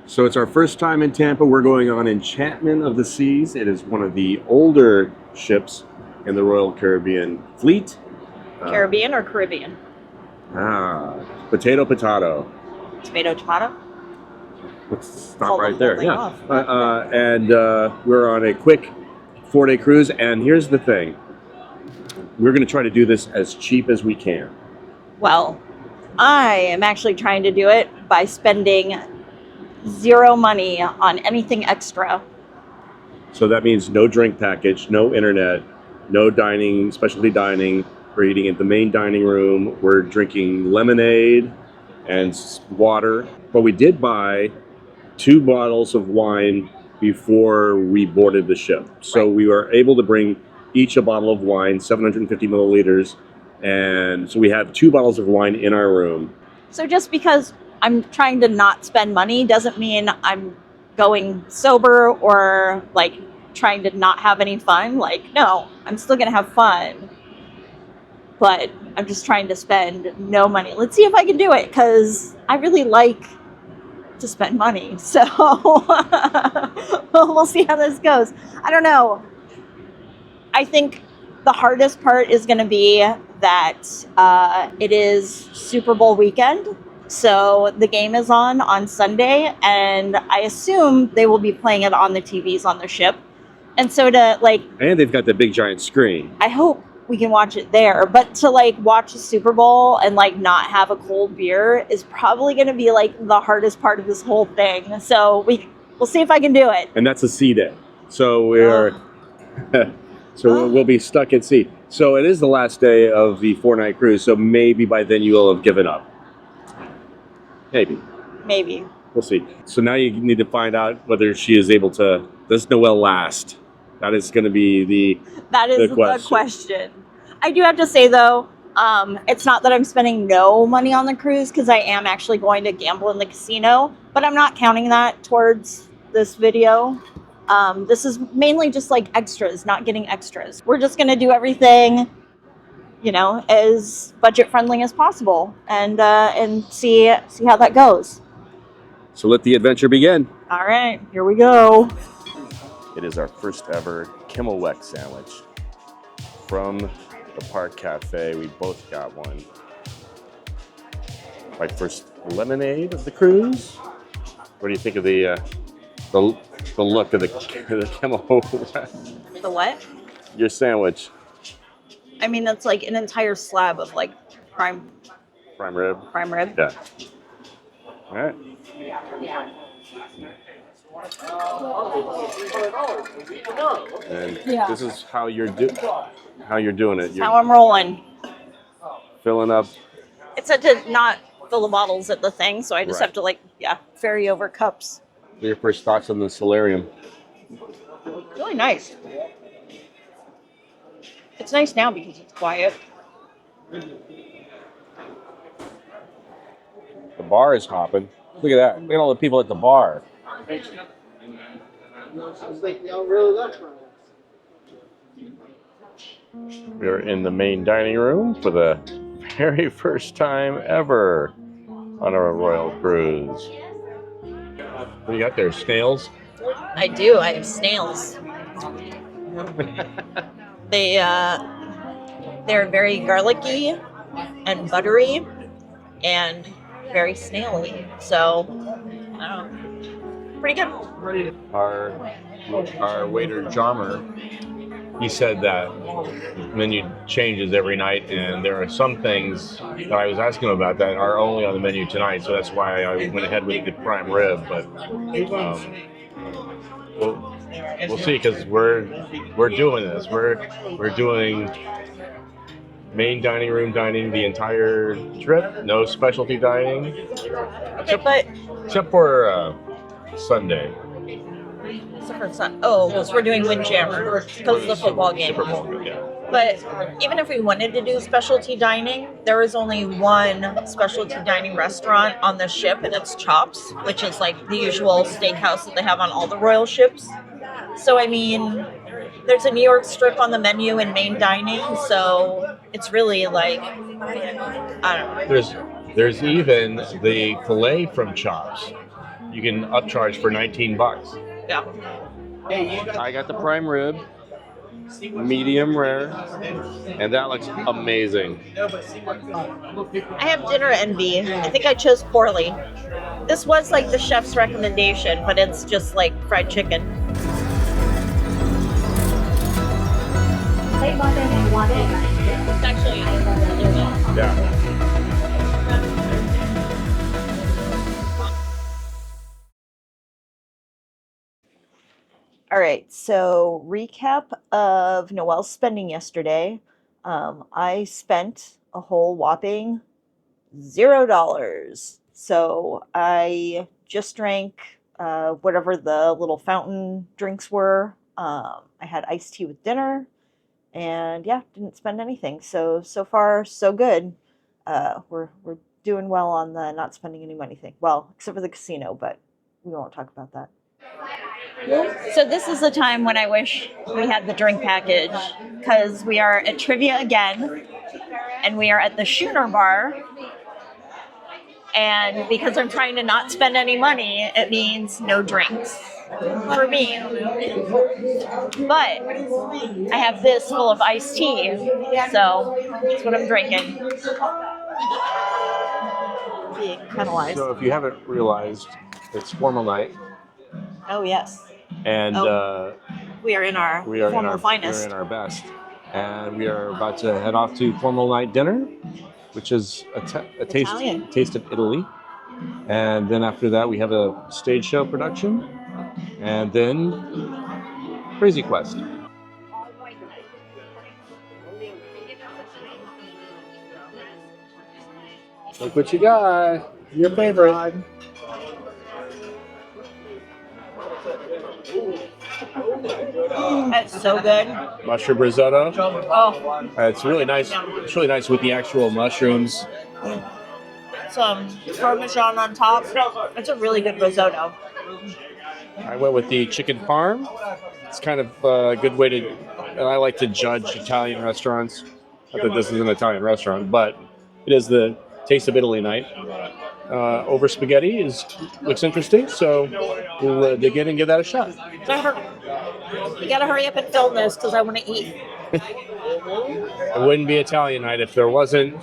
So it's our first time in Tampa. We're going on Enchantment of the Seas. It is one of the older ships in the Royal Caribbean fleet. Caribbean or Caribbean? Potato, potato. Tomato, tomato? Let's stop right there. Yeah. And we're on a quick 4-day cruise. And here's the thing. We're going to try to do this as cheap as we can. Well, I am actually trying to do it by spending zero money on anything extra. So that means no drink package, no internet, no dining, specialty dining. We're eating at the main dining room. We're drinking lemonade and water. But we did buy 2 bottles of wine before we boarded the ship. So we were able to bring each a bottle of wine, 750 milliliters. And so we have 2 bottles of wine in our room. So just because I'm trying to not spend money doesn't mean I'm going sober or like trying to not have any fun. Like, no, I'm still going to have fun. But I'm just trying to spend no money. Let's see if I can do it, because I really like to spend money. So we'll see how this goes. I don't know. I think the hardest part is going to be that it is Super Bowl weekend. So the game is on Sunday, and I assume they will be playing it on the TVs on the ship. And so And they've got the big giant screen. I hope we can watch it there, but to watch the Super Bowl and not have a cold beer is probably going to be the hardest part of this whole thing. So we'll see if I can do it. And that's a sea day. So we'll be stuck at sea. So it is the last day of the 4-night cruise. So maybe by then you will have given up. Maybe. We'll see. So now you need to find out whether she is able to. Does Noelle last? That is going to be the question. I do have to say, though, it's not that I'm spending no money on the cruise, because I am actually going to gamble in the casino, but I'm not counting that towards this video. This is mainly just extras, not getting extras. We're just going to do everything, as budget friendly as possible, and see how that goes. So let the adventure begin. All right, here we go. It is our first ever Kimmelweck sandwich from the Park Cafe. We both got one. My first lemonade of the cruise. What do you think of the look of the Kimmelweck? The what? Your sandwich. I mean, that's an entire slab of prime rib. Prime rib. Yeah. All right. And this is how you're doing it. That's how I'm rolling. Filling up. It said to not fill the bottles at the thing, so I just have to ferry over cups. What are your first thoughts on the solarium? Really nice. It's nice now because it's quiet. The bar is hopping. Look at that. Look at all the people at the bar. We're in the main dining room for the very first time ever on our Royal Cruise. What do you got there? Snails? I do. I have snails. They're very garlicky and buttery and very snaily. So, I don't know. Pretty good. Our waiter, Jarmer, he said that the menu changes every night, and there are some things that I was asking him about that are only on the menu tonight, so that's why I went ahead with the prime rib. But we'll see, because we're doing this. We're doing main dining room dining the entire trip. No specialty dining, except for Sunday. Because we're doing Windjammer because of the football game. Super Bowl, yeah. But even if we wanted to do specialty dining, there is only one specialty dining restaurant on the ship, and it's Chops, which is the usual steakhouse that they have on all the royal ships. So, I mean, there's a New York strip on the menu in main dining, so it's really I don't know. There's even the filet from Chops. you can upcharge for $19. Yeah. I got the prime rib, medium rare, and that looks amazing. I have dinner envy. I think I chose poorly. This was like the chef's recommendation, but it's just like fried chicken. It's actually Yeah. all right. So recap of Noelle's spending yesterday. I spent a whole whopping $0. So I just drank whatever the little fountain drinks were. I had iced tea with dinner, and yeah, didn't spend anything. So far so good. We're doing well on the not spending any money thing. Well, except for the casino, but we won't talk about that. So this is the time when I wish we had the drink package, because we are at trivia again, and we are at the Schooner Bar. And because I'm trying to not spend any money, it means no drinks for me. But I have this full of iced tea, so that's what I'm drinking. Being penalized. So if you haven't realized, it's formal night, Oh yes, and we are in our formal finest. We are in our best, and we are about to head off to formal night dinner, which is a taste of Italy. And then after that, we have a stage show production, and then Crazy Quest. Look what you got. Your favorite. That's so good. Mushroom risotto. Oh, It's really nice. It's really nice with the actual mushrooms. some Parmesan on top. It's a really good risotto. I went with the chicken parm. It's kind of a good way to. I like to judge Italian restaurants. Not that this is an Italian restaurant, but it is the Taste of Italy night. Over spaghetti looks interesting, so we'll dig in and give that a shot. You gotta hurry up and film this because I want to eat. It wouldn't be Italian night if there wasn't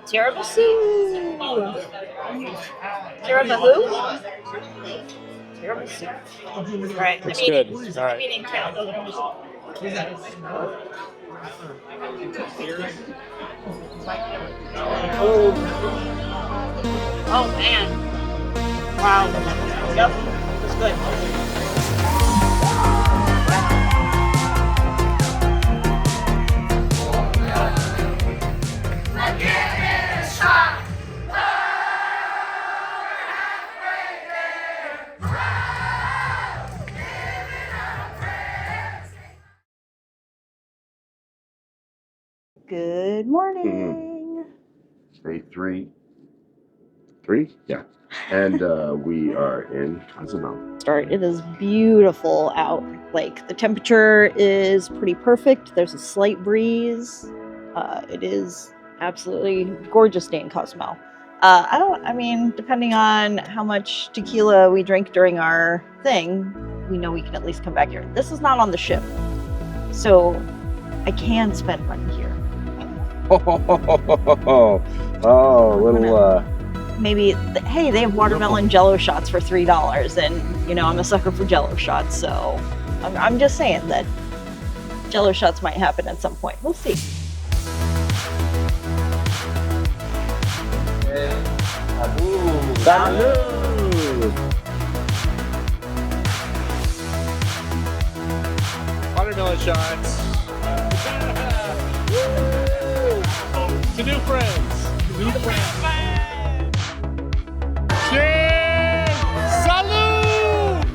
Tiramisu. Tiramisu. Tiramisu. All right. Looks good. All right. I'm eating too. Oh man. Wow. Yep. It's good. Good morning. Day three. Yeah. And we are in Cozumel. It is beautiful out. Like the temperature is pretty perfect. There's a slight breeze. It is absolutely gorgeous day in Cozumel. I mean, depending on how much tequila we drink during our thing, we know we can at least come back here. This is not on the ship, so I can spend money here. Maybe, hey, they have watermelon Jello shots for $3, and you know I'm a sucker for Jello shots, so I'm just saying that Jello shots might happen at some point. We'll see. Salud! Watermelon shots. To new friends. New friends. Cheers! Salud!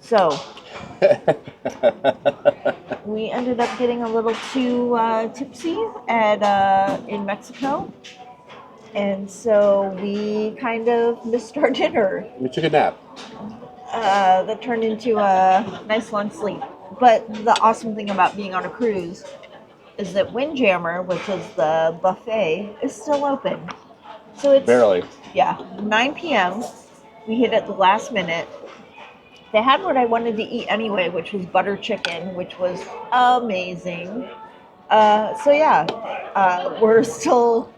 So, we ended up getting a little too tipsy in Mexico, and so we kind of missed our dinner. We took a nap. That turned into a nice long sleep. But the awesome thing about being on a cruise is that Windjammer, which is the buffet, is still open. So it's Barely. 9 p.m. We hit at the last minute. They had what I wanted to eat anyway, which was butter chicken, which was amazing. We're still,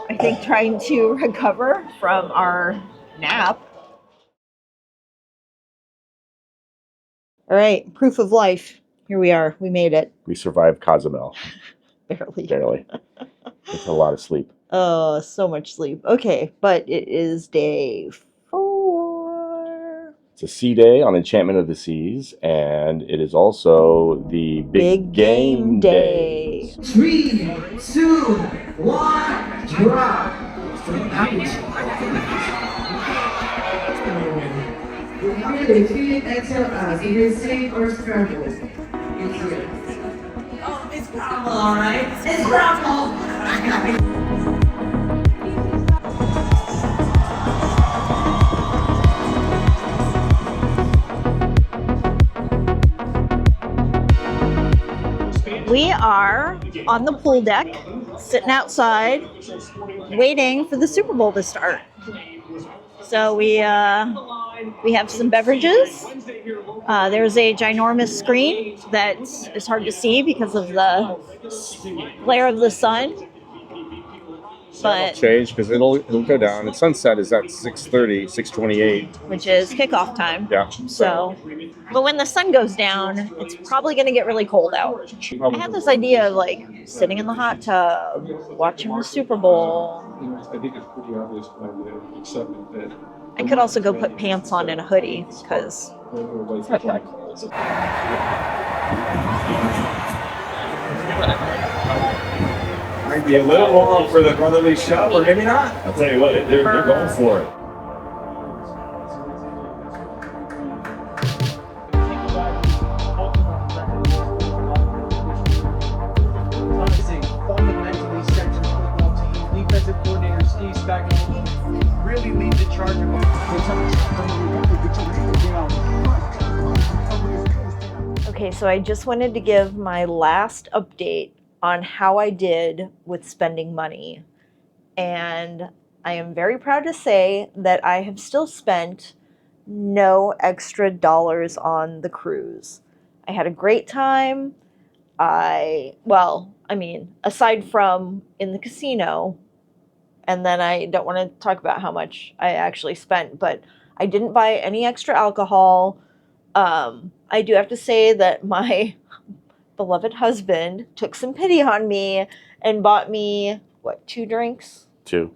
I think, trying to recover from our nap. All right, proof of life. Here we are. We made it. We survived Cozumel. Barely. Barely. It's a lot of sleep. Oh, so much sleep. Okay, but it is day 4. It's a sea day on Enchantment of the Seas, and it is also the big game day. 3, 2, 1, drop. Remember the feeling exhale as it is safe or struggle. It's here. Oh, it's gravel, alright? It's gravel! We are on the pool deck, sitting outside, waiting for the Super Bowl to start. So we have some beverages. There's a ginormous screen that is hard to see because of the glare of the sun. But Change because it'll go down. And sunset is at 6:30, 6:28, which is kickoff time. Yeah. So, but when the sun goes down, it's probably going to get really cold out. I had this idea of like sitting in the hot tub, watching the Super Bowl. I think it's pretty obvious by the acceptance that I could also go put pants on and a hoodie because it's not that cold. might be a little long for the brotherly shove, or maybe not. I'll tell you what, they're going for it. Fundamentally sections football team. Defensive coordinator Steve Spagnuolo really leads the charge of Okay, so I just wanted to give my last update on how I did with spending money. And I am very proud to say that I have still spent no extra dollars on the cruise. I had a great time. Aside from in the casino, and then I don't want to talk about how much I actually spent, but I didn't buy any extra alcohol. I do have to say that my beloved husband took some pity on me and bought me, 2 drinks? 2.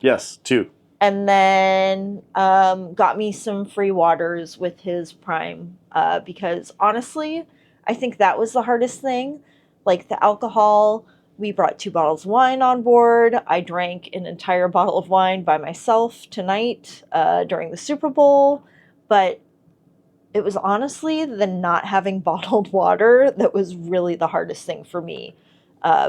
Yes, 2. And then got me some free waters with his Prime because honestly, I think that was the hardest thing. Like the alcohol, we brought 2 bottles of wine on board. I drank an entire bottle of wine by myself tonight during the Super Bowl. But it was honestly the not having bottled water that was really the hardest thing for me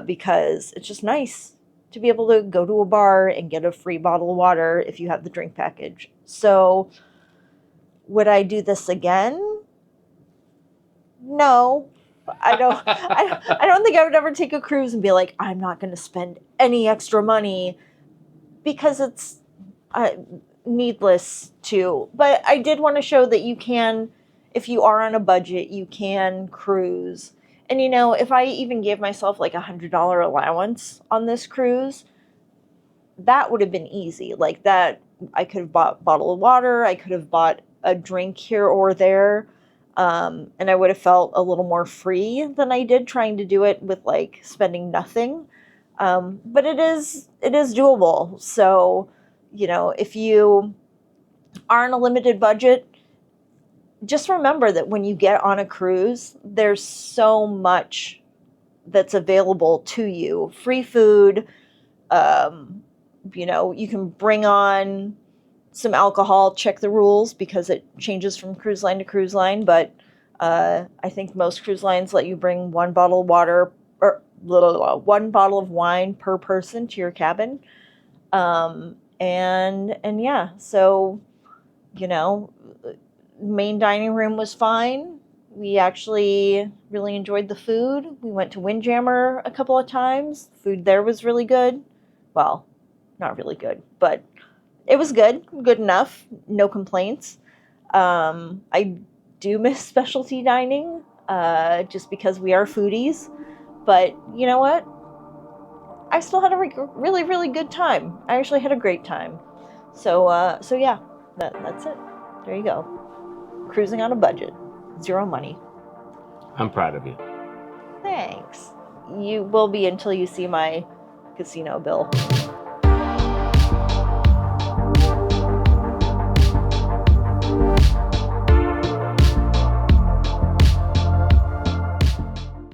because it's just nice to be able to go to a bar and get a free bottle of water if you have the drink package. So would I do this again? No. I don't think I would ever take a cruise and be like, I'm not going to spend any extra money because it's needless to. But I did want to show that you can, if you are on a budget, you can cruise. And if I even gave myself like $100 allowance on this cruise, that would have been easy. Like that, I could have bought a bottle of water, I could have bought a drink here or there, and I would have felt a little more free than I did trying to do it with like spending nothing. But it is doable. So, if you are on a limited budget, just remember that when you get on a cruise, there's so much that's available to you. Free food, you can bring on some alcohol, check the rules because it changes from cruise line to cruise line. But I think most cruise lines let you bring 1 bottle of water or 1 bottle of wine per person to your cabin. So, main dining room was fine. We actually really enjoyed the food. We went to Windjammer a couple of times. Food there was really good. Well, not really good, but it was good enough. No complaints. I do miss specialty dining, just because we are foodies. But you know what? I still had a really, really good time. I actually had a great time. So yeah, that's it. There you go. Cruising on a budget, zero money. I'm proud of you. Thanks. You will be until you see my casino bill.